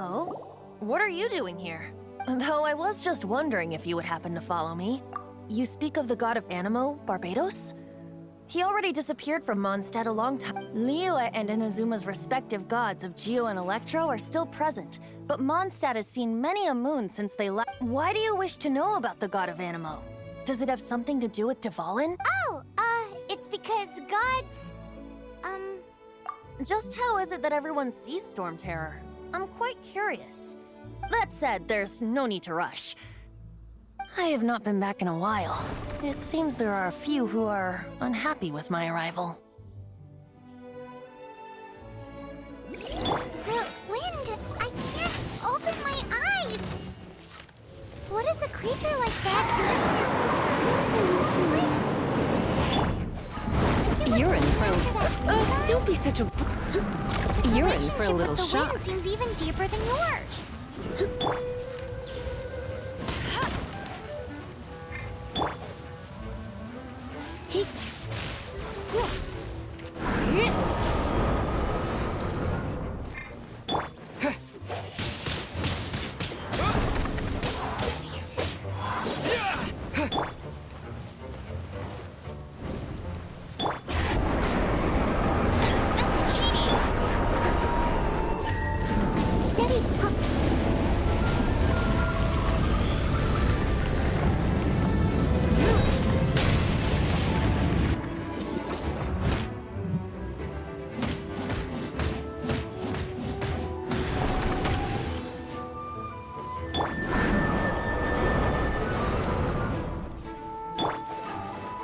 Oh? What are you doing here? Though I was just wondering if you would happen to follow me. You speak of the god of Animo, Barbados? He already disappeared from Mondstadt a long time. Liyue and Inazuma's respective gods of Geo and Electro are still present, but Mondstadt has seen many a moon since they left. Why do you wish to know about the god of Animo? Does it have something to do with Dvalin? Oh, it's because gods... Just how is it that everyone sees Storm Terror? I'm quite curious. That said, there's no need to rush. I have not been back in a while. It seems there are a few who are unhappy with my arrival. The wind! I can't open my eyes! What is a creature like that doing? You're in for a... don't be such a... You're in for a little shock. The wind seems even deeper than yours. That's cheating! Steady!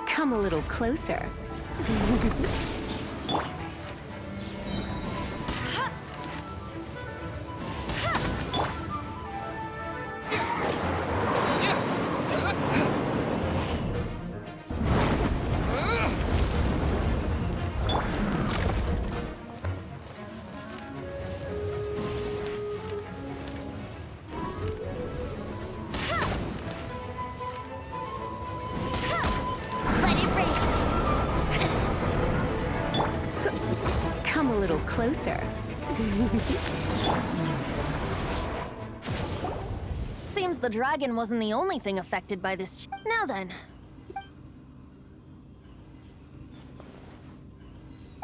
Come a little closer. Let it rain! Come a little closer. Seems the dragon wasn't the only thing affected by this. Now then.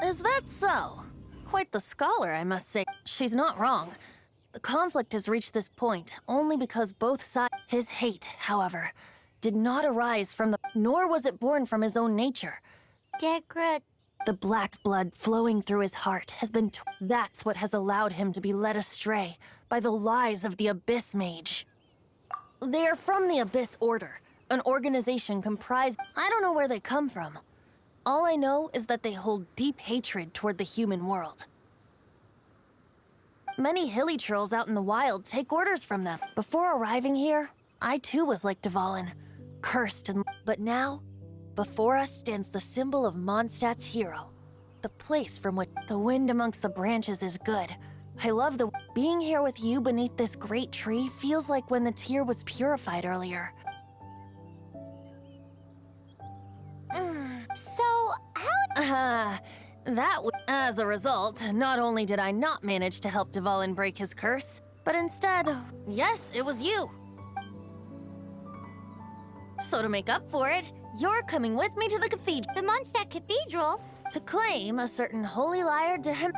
Is that so? Quite the scholar, I must say. She's not wrong. The conflict has reached this point only because both sides... His hate, however, did not arise from the... Nor was it born from his own nature. The black blood flowing through his heart has been... That's what has allowed him to be led astray by the lies of the Abyss Mage. They are from the Abyss Order, an organization comprised... I don't know where they come from. All I know is that they hold deep hatred toward the human world. Many hilly trolls out in the wild take orders from them. Before arriving here, I too was like Dvalin, cursed and... But now, before us stands the symbol of Mondstadt's hero. The place from which the wind amongst the branches is good. I love the... Being here with you beneath this great tree feels like when the tear was purified earlier. So, how... As a result, not only did I not manage to help Dvalin break his curse, but instead, yes, it was you. So to make up for it, you're coming with me to the cathedral. The Mondstadt Cathedral? To claim a certain holy lyre to him.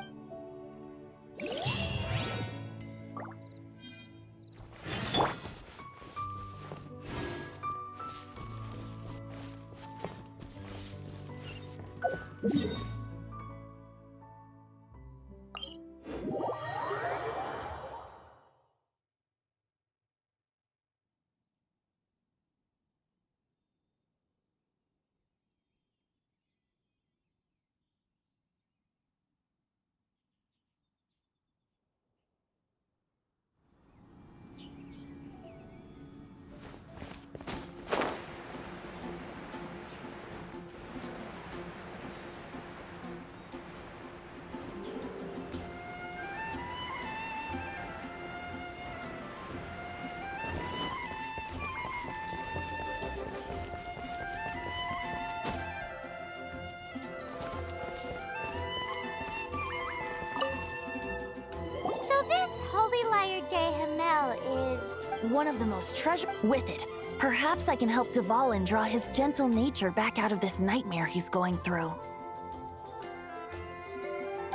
this Holy Lyre de Hamel is... One of the most treasured with it. Perhaps I can help Dvalin draw his gentle nature back out of this nightmare he's going through.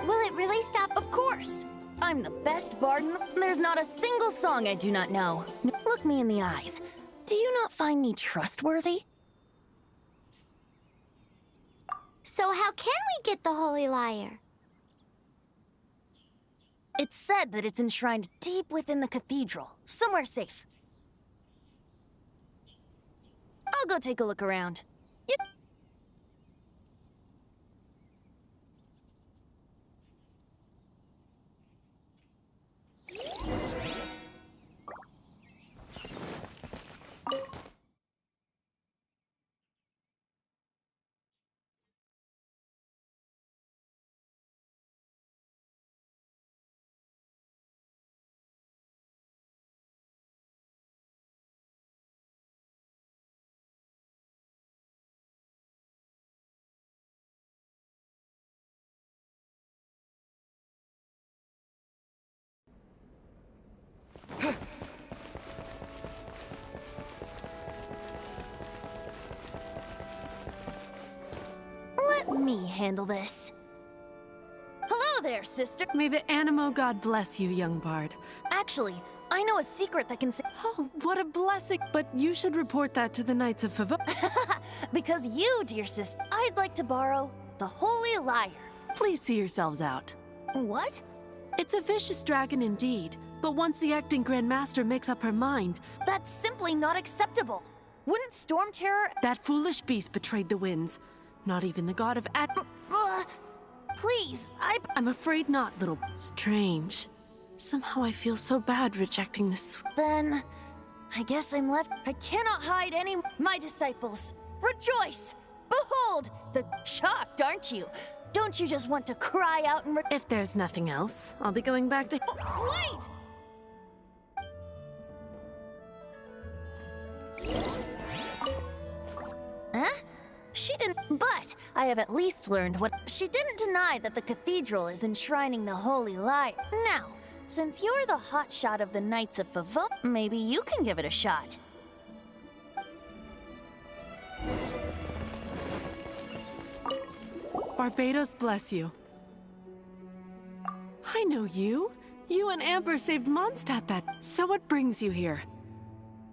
Will it really stop? Of course! I'm the best bard in the... There's not a single song I do not know. Look me in the eyes. Do you not find me trustworthy? So how can we get the Holy Lyre? It's said that it's enshrined deep within the cathedral, somewhere safe. I'll go take a look around. Yep. Let me handle this. Hello there, sister. May the Animo God bless you, young bard. Actually, I know a secret that can Oh, what a blessing! But you should report that to the Knights of Favor. Because you, dear sister, I'd like to borrow the Holy Lyre. Please see yourselves out. What? It's a vicious dragon indeed, but once the acting Grand Master makes up her mind, That's simply not acceptable. Wouldn't Storm Terror... that foolish beast betrayed the winds. Not even the god of Please, I'm afraid not, little... Strange. Somehow I feel so bad rejecting this... Then... I guess I'm left... I cannot hide any... My disciples, rejoice! Behold! Shocked, aren't you? Don't you just want to cry out and... If there's nothing else, I'll be going back to... Wait! Huh? She didn't... But I have at least learned what... She didn't deny that the cathedral is enshrining the Holy Lyre. Now, since you're the hotshot of the Knights of Favor, maybe you can give it a shot. Barbados bless you. I know you. You and Amber saved Mondstadt that... So what brings you here?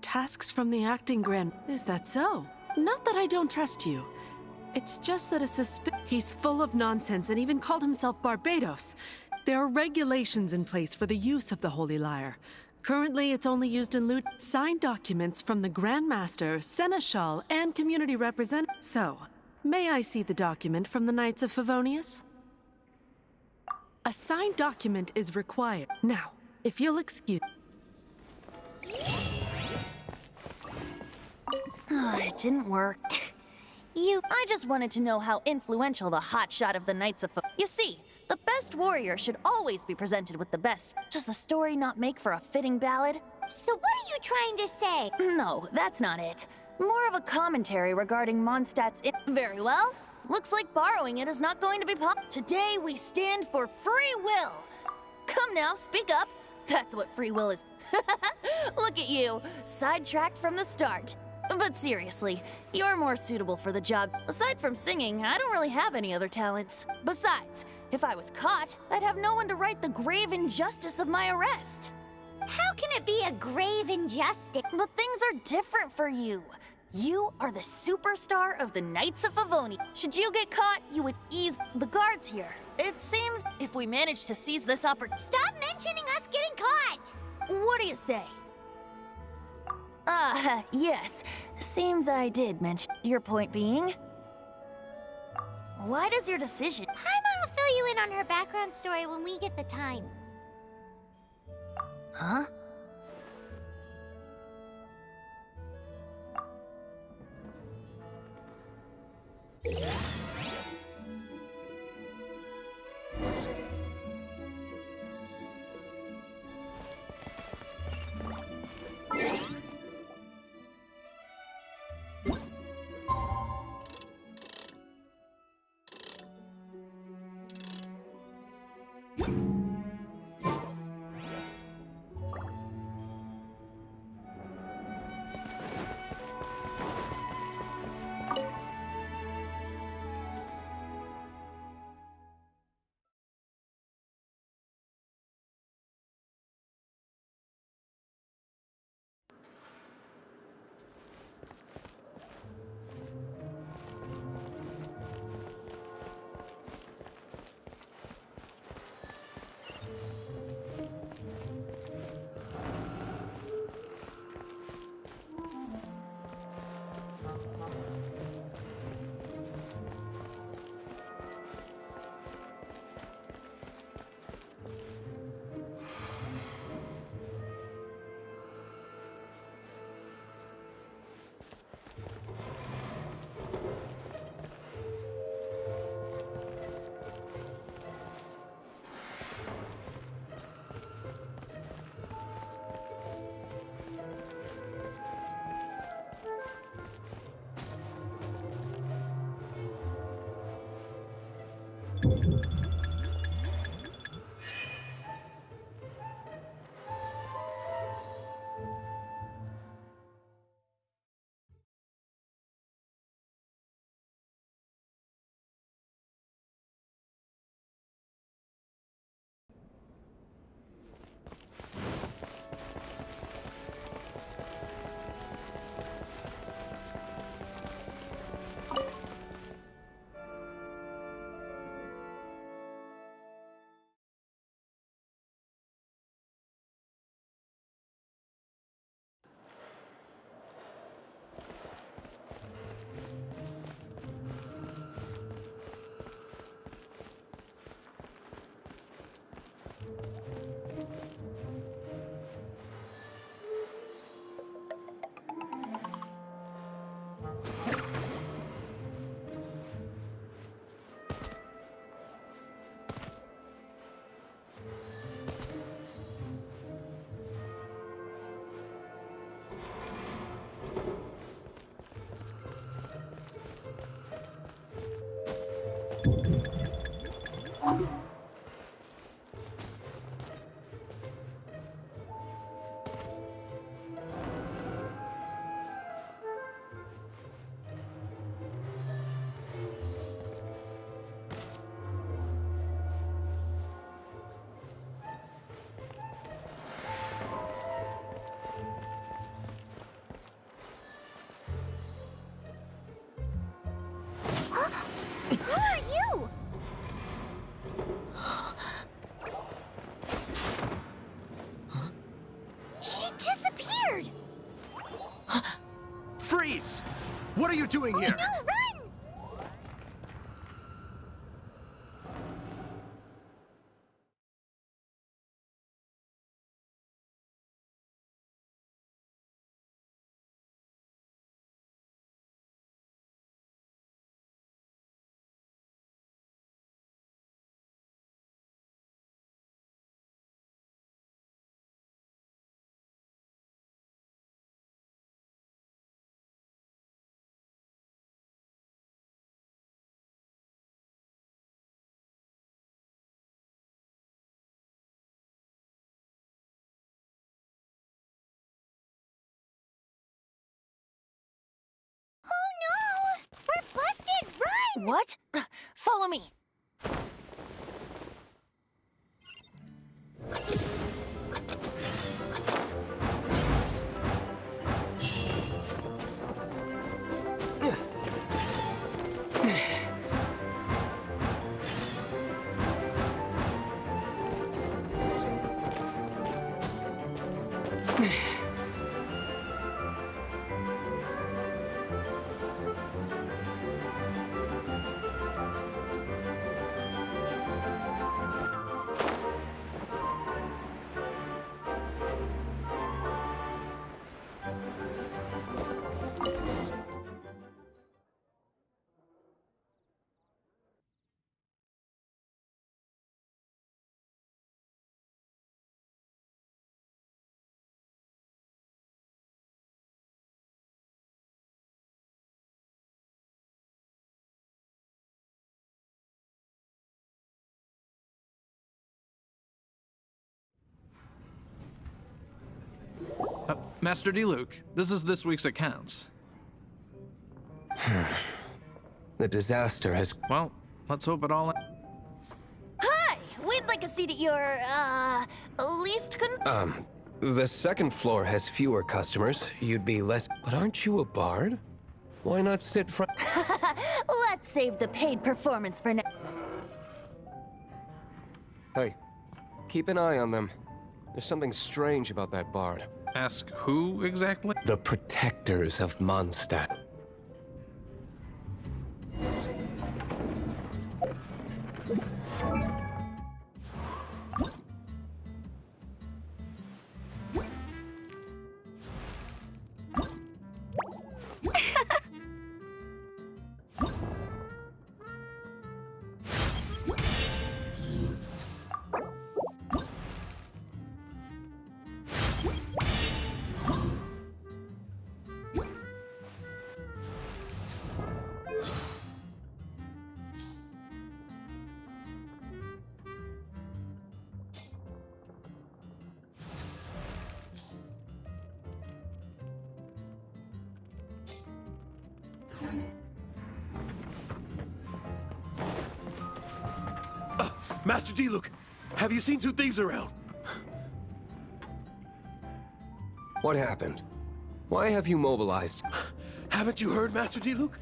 Tasks from the acting Grand... Is that so? Not that I don't trust you. It's just that he's full of nonsense and even called himself Barbados. There are regulations in place for the use of the Holy Lyre. Currently, it's only used in loot. Signed documents from the Grand Master, Seneschal, and community representative. So, may I see the document from the Knights of Favonius? A signed document is required. Now, if you'll excuse... It didn't work. I just wanted to know how influential the hotshot of the Knights of... You see, the best warrior should always be presented with the best. Does the story not make for a fitting ballad? So what are you trying to say? No, that's not it. More of a commentary regarding Mondstadt's... Very well. Looks like borrowing it is not going to be Today we stand for free will. Come now, speak up. That's what free will is. Look at you, sidetracked from the start. But seriously, you're more suitable for the job. Aside from singing, I don't really have any other talents. Besides, if I was caught, I'd have no one to right the grave injustice of my arrest. How can it be a grave injustice? But things are different for you. You are the superstar of the Knights of Favoni. Should you get caught, you would ease the guards here. It seems if we manage to seize this opportunity... Stop mentioning us getting caught! What do you say? Yes. Seems I did mention. Your point being? Why does your decision... Paimon will fill you in on her background story when we get the time. Huh? Who are you? She disappeared! Freeze! What are you doing here? No, run! Oh no! We're busted! Run! What? Follow me. Master Diluc, this is this week's accounts. The disaster has... Well, let's hope it all... Hi! We'd like a seat at your, least The second floor has fewer customers. You'd be less... But aren't you a bard? Why not sit front... Let's save the paid performance for now. Hey, keep an eye on them. There's something strange about that bard. Ask who exactly? The protectors of Mondstadt. Master Diluc, have you seen two thieves around? What happened? Why have you mobilized? Haven't you heard, Master Diluc?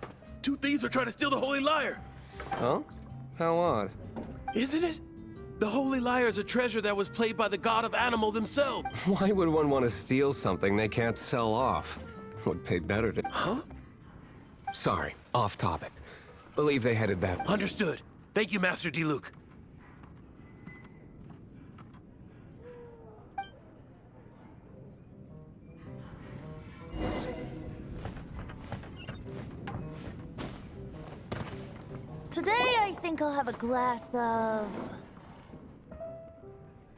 Two thieves are trying to steal the Holy Lyre. Huh? How odd. Isn't it? The Holy Lyre is a treasure that was played by the god of animal themselves. Why would one want to steal something they can't sell off? Would pay better to... Huh? Sorry, off topic. Believe they headed that... Understood. Thank you, Master Diluc. Today, I think I'll have a glass of...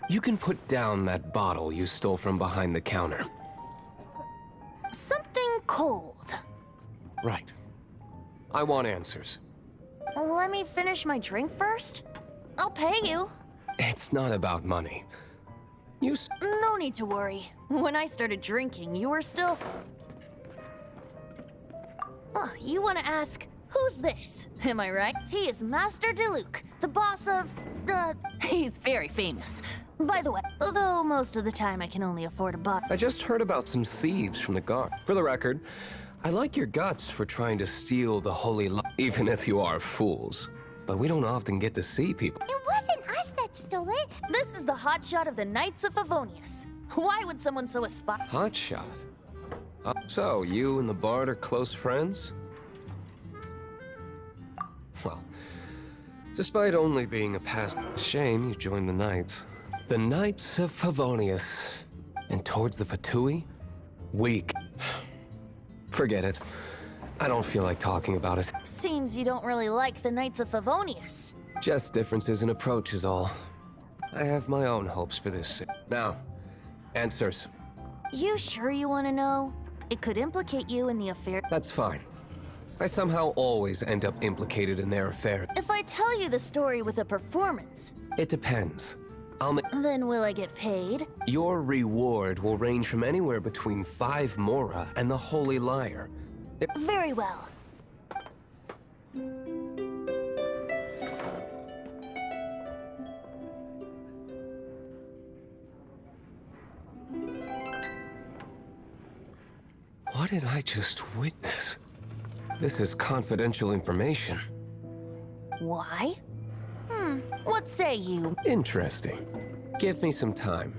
You can put down that bottle you stole from behind the counter. something cold. Right. I want answers. Let me finish my drink first. I'll pay you. It's not about money. No need to worry. When I started drinking, you were still... Oh, you want to ask, who's this? Am I right? He is Master Diluc, the boss of... he's very famous. By the way, although most of the time I can only afford a bottle. I just heard about some thieves from the guard. For the record, I like your guts for trying to steal the holy even if you are fools. But we don't often get to see people. It wasn't us that stole it. This is the hotshot of the Knights of Favonius. Why would someone so aspire? Hotshot? So, you and the bard are close friends? Well, despite only being a past shame, you joined the Knights. The Knights of Favonius. And towards the Fatui? Weak. Forget it. I don't feel like talking about it. Seems you don't really like the Knights of Favonius. Just differences in approach is all. I have my own hopes for this. Now, answers. You sure you want to know? It could implicate you in the affair. That's fine. I somehow always end up implicated in their affair. If I tell you the story with a performance, It depends. then will I get paid? Your reward will range from anywhere between 5 Mora and the Holy Lyre. Very well. What did I just witness? This is confidential information. Why? What say you? Interesting. Give me some time.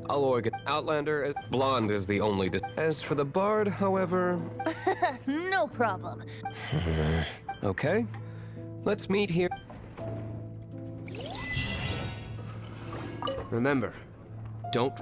I'll organize. Outlander, blonde is the only. As for the bard, however. No problem. Okay. Let's meet here. Remember, don't.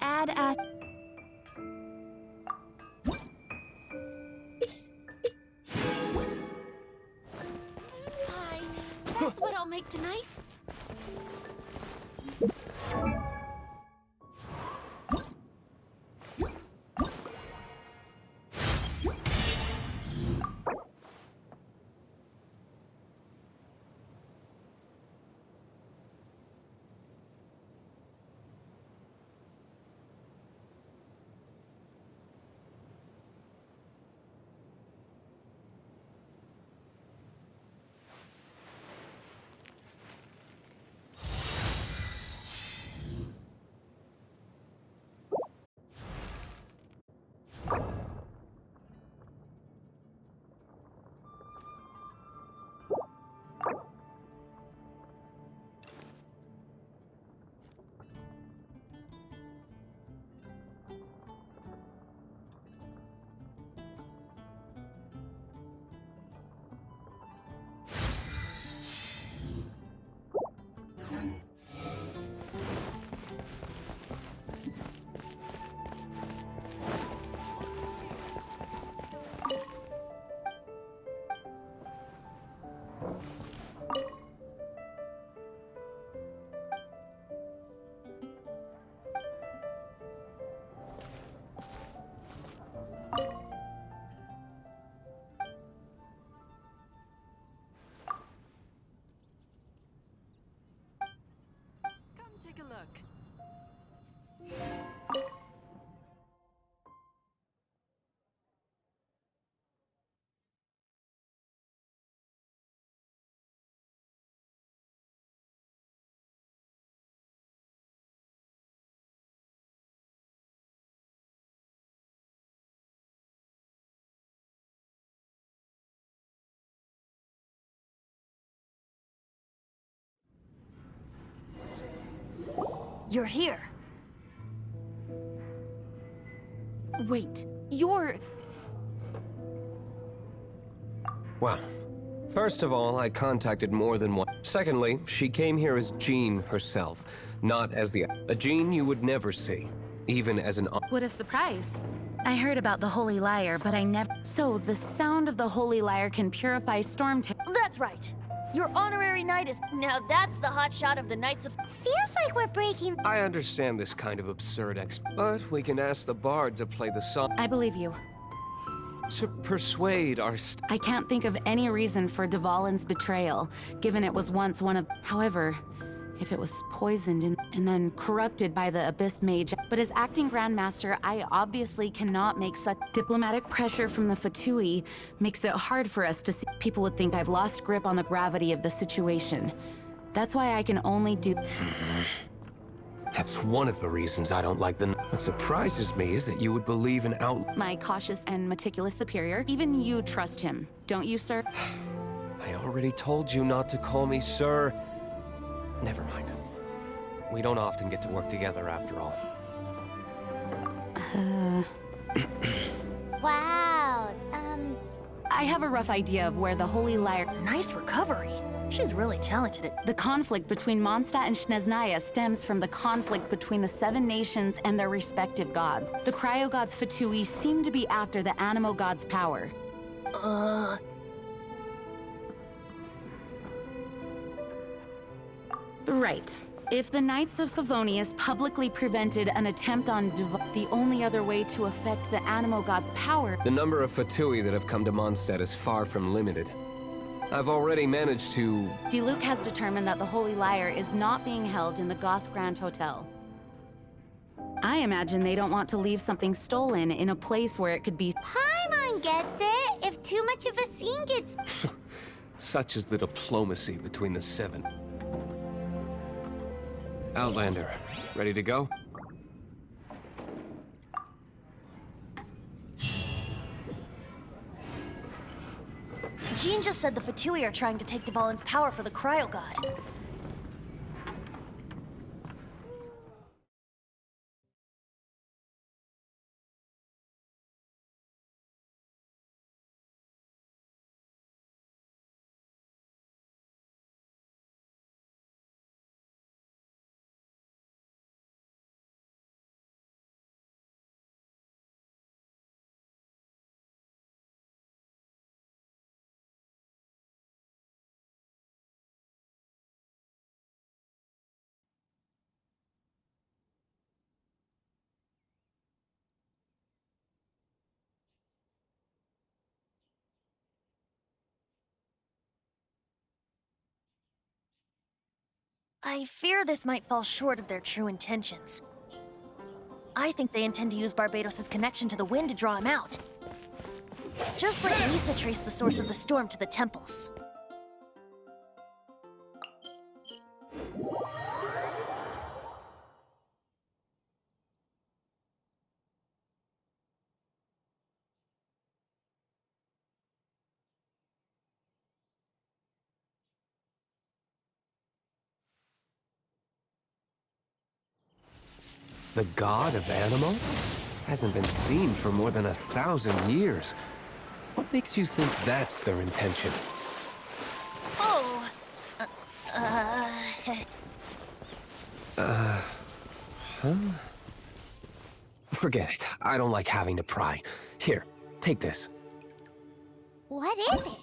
Add a... Hi, that's what I'll make tonight. take a look. You're here. Wait, you're... Well, first of all, I contacted more than one. Secondly, she came here as Jean herself, not as a Jean you would never see, even as an... What a surprise. I heard about the Holy Lyre, but I never... So, the sound of the Holy Lyre can purify storm... That's right. Your honorary knight is... Now that's the hot shot of the Knights of... Feels like we're breaking. I understand this kind of absurd but we can ask the bard to play the song I believe you. to persuade our I can't think of any reason for Dvalin's betrayal, given it was once one of... However, if it was poisoned and then corrupted by the Abyss Mage... But as acting Grandmaster, I obviously cannot make such... Diplomatic pressure from the Fatui makes it hard for us to see... People would think I've lost grip on the gravity of the situation. That's why I can only do... That's one of the reasons I don't like the... What surprises me is that you would believe in My cautious and meticulous superior. Even you trust him, don't you, sir? I already told you not to call me sir. Never mind. We don't often get to work together after all. Wow. I have a rough idea of where the Holy Lyre... Nice recovery. She's really talented at... The conflict between Mondstadt and Snezhnaya stems from the conflict between the 7 nations and their respective gods. The cryo-gods Fatui seem to be after the Animo god's power. Right. If the Knights of Favonius publicly prevented an attempt on the only other way to affect the Animo god's power... The number of Fatui that have come to Mondstadt is far from limited. I've already managed to... Diluc has determined that the Holy Lyre is not being held in the Goth Grand Hotel. I imagine they don't want to leave something stolen in a place where it could be... Paimon gets it. If too much of a scene gets... Such is the diplomacy between the 7. Outlander, ready to go? Jean just said the Fatui are trying to take Dvalin's power for the Cryo God. I fear this might fall short of their true intentions. I think they intend to use Barbados' connection to the wind to draw him out. Just like Lisa traced the source of the storm to the temples. The god of Animo? Hasn't been seen for more than 1,000 years. What makes you think that's their intention? Oh! Forget it. I don't like having to pry. Here, take this. What is it?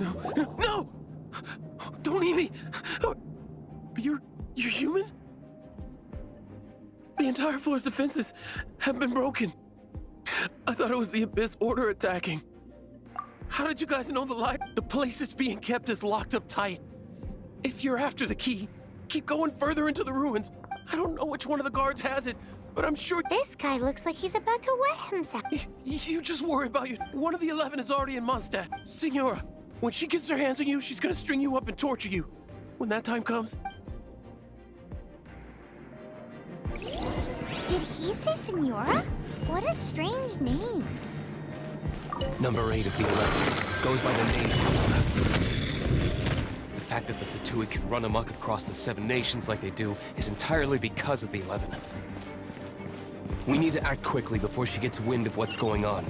No, no, no! Don't eat me! You're human? The entire floor's defenses have been broken. I thought it was the Abyss Order attacking. How did you guys know the place it's being kept is locked up tight? If you're after the key, keep going further into the ruins. I don't know which one of the guards has it, but I'm sure... This guy looks like he's about to wet himself. You just worry about you. One of the 11 is already in Mondstadt. Signora, when she gets her hands on you, she's gonna string you up and torture you. When that time comes... Did he say Senora? What a strange name. Number 8 of the 11 goes by the name Senora. The fact that the Fatui can run amok across the 7 nations like they do is entirely because of the 11. We need to act quickly before she gets wind of what's going on.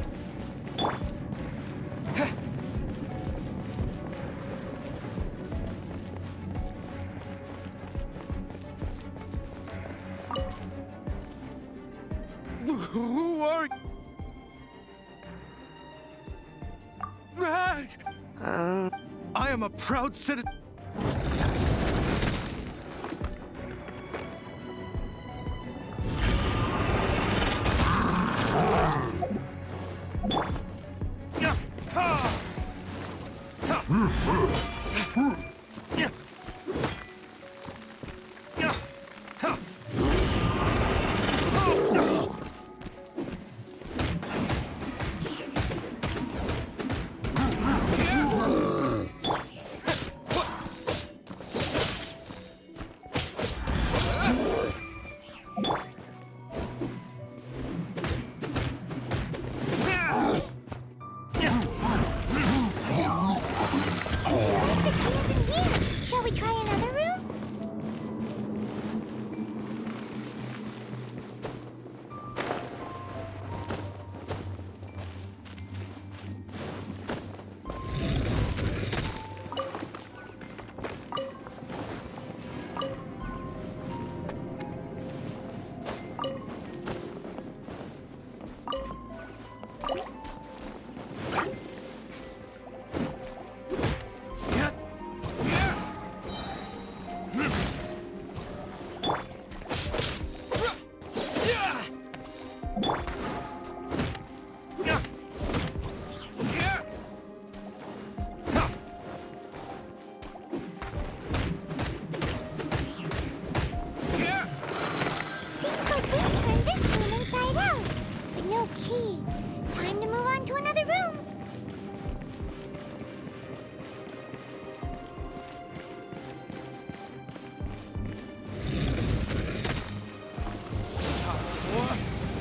Who are you? I am a proud citizen. Shall we try another room?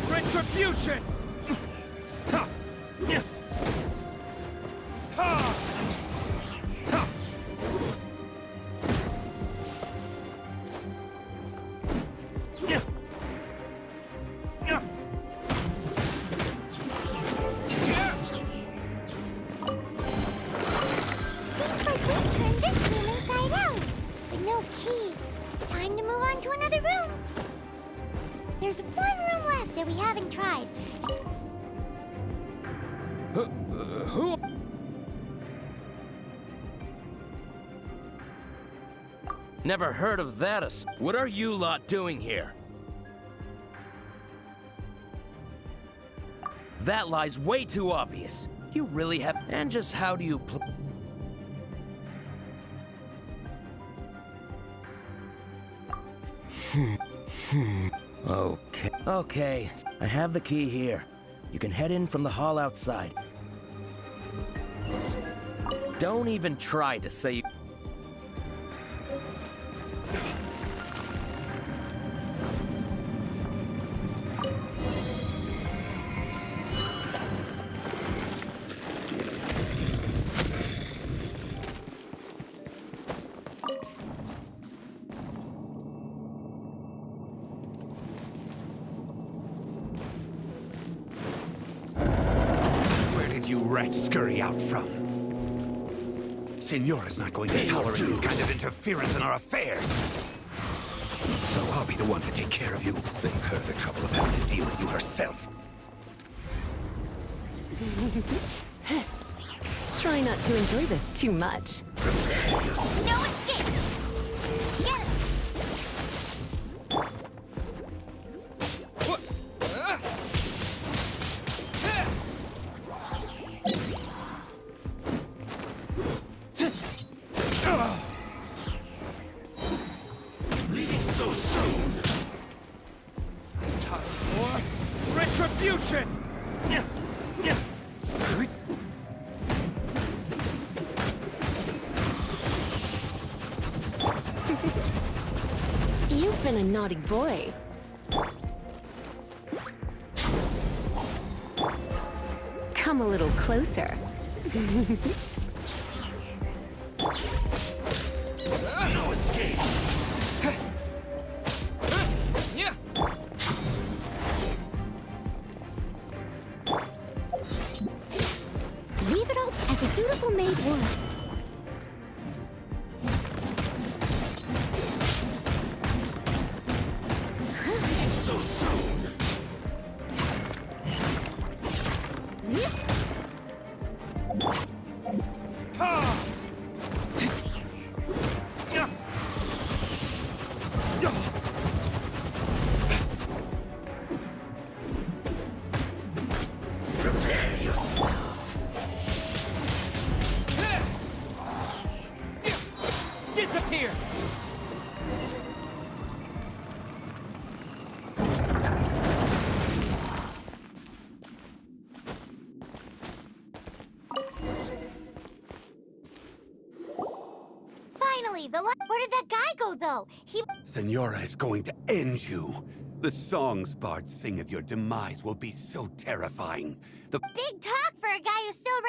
Retribution! Seems like we've turned this room inside out. But no key. Time to move on to another room. There's one room left that we haven't tried. Who? Never heard of that. What are you lot doing here? That lie's way too obvious. You really have... And just how do you Okay. I have the key here. You can head in from the hall outside. Don't even try to say you... Where did you rats scurry out from? Signora's not going to tolerate this kind of interference in our affairs. So I'll be the one to take care of you. Save her the trouble of having to deal with you herself. Try not to enjoy this too much. No escape! Get him! Leaving so soon. Time for retribution. You've been a naughty boy. Come a little closer. No escape. Leave it all as a dutiful maid would. So soon. Prepare yourself. Disappear. Finally, where did that guy go, though? He... Senora is going to end you. The songs bards sing of your demise will be so terrifying. The Big talk for a guy who's still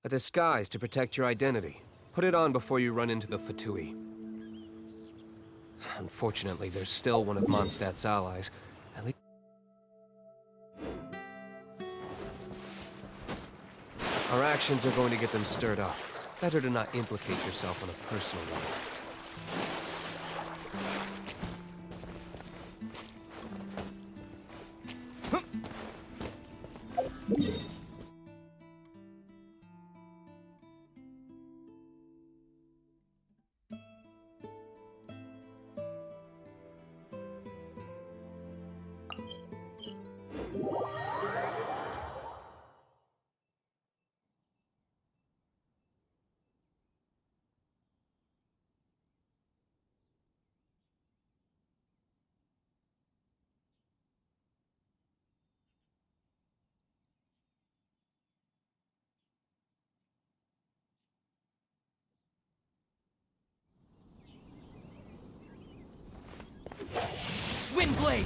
A disguise to protect your identity. Put it on before you run into the Fatui. Unfortunately, there's still one of Mondstadt's allies. At least... Our actions are going to get them stirred up. Better to not implicate yourself on a personal level. Windblade!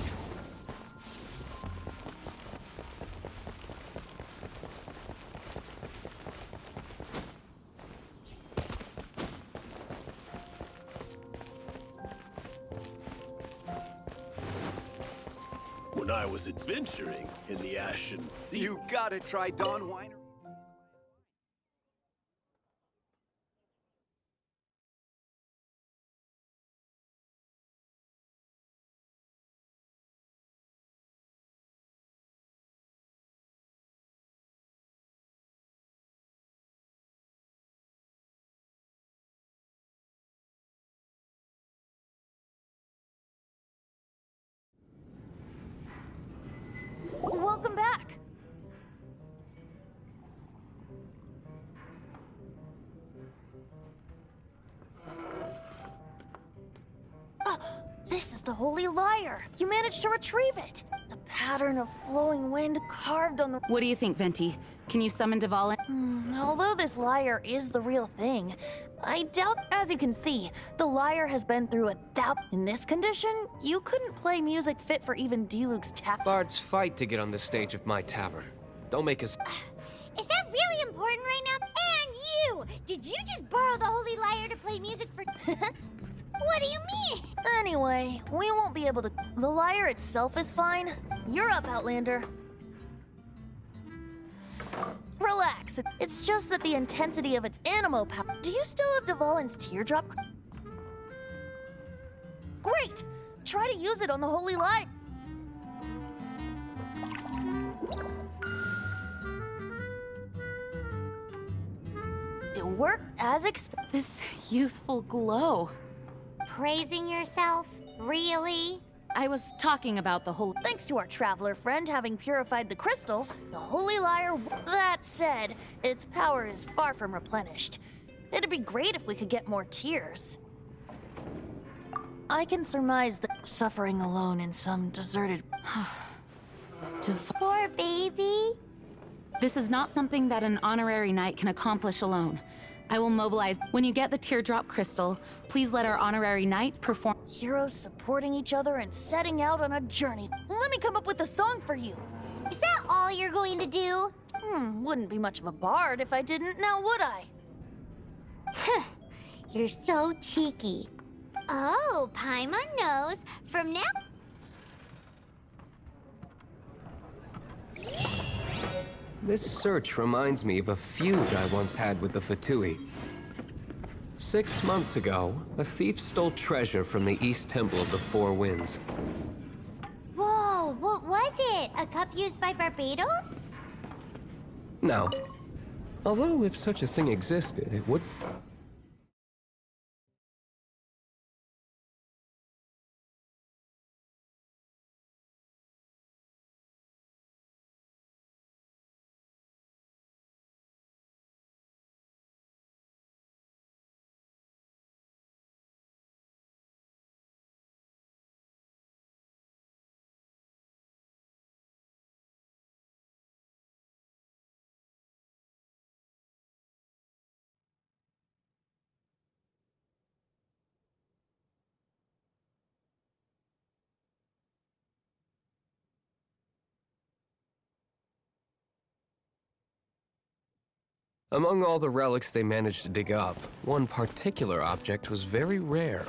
When I was adventuring in the Ashen Sea... You gotta try Dawn Winery. Welcome back. This is the Holy Lyre. You managed to retrieve it. The pattern of flowing wind carved on the... What do you think, Venti? Can you summon Dvalin? Although this lyre is the real thing, I doubt, as you can see, the lyre has been through In this condition, you couldn't play music fit for even Diluc's tap. Bards fight to get on the stage of my tavern. Don't make us... Is that really important right now? And you! Did you just borrow the Holy Lyre to play music for... What do you mean? Anyway, we won't be able to... The lyre itself is fine. You're up, Outlander. Relax. It's just that the intensity of its animo power... Do you still have Dvalin's teardrop? Great! Try to use it on the Holy Lyre. It worked as expected. This youthful glow. Praising yourself? Really? I was talking about the whole... Thanks to our traveler friend having purified the crystal, the Holy Lyre... That said, its power is far from replenished. It'd be great if we could get more tears. I can surmise that suffering alone in some deserted... Poor baby. This is not something that an honorary knight can accomplish alone. I will mobilize. When you get the teardrop crystal, please let our honorary knight perform. Heroes supporting each other and setting out on a journey. Let me come up with a song for you. Is that all you're going to do? Wouldn't be much of a bard if I didn't, now would I? You're so cheeky. Oh, Paimon knows. From now... This search reminds me of a feud I once had with the Fatui. 6 months ago, a thief stole treasure from the East Temple of the Four Winds. Whoa, what was it? A cup used by Barbados? No. Although if such a thing existed, it would... Among all the relics they managed to dig up, one particular object was very rare.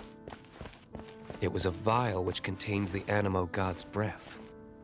It was a vial which contained the Animo god's breath.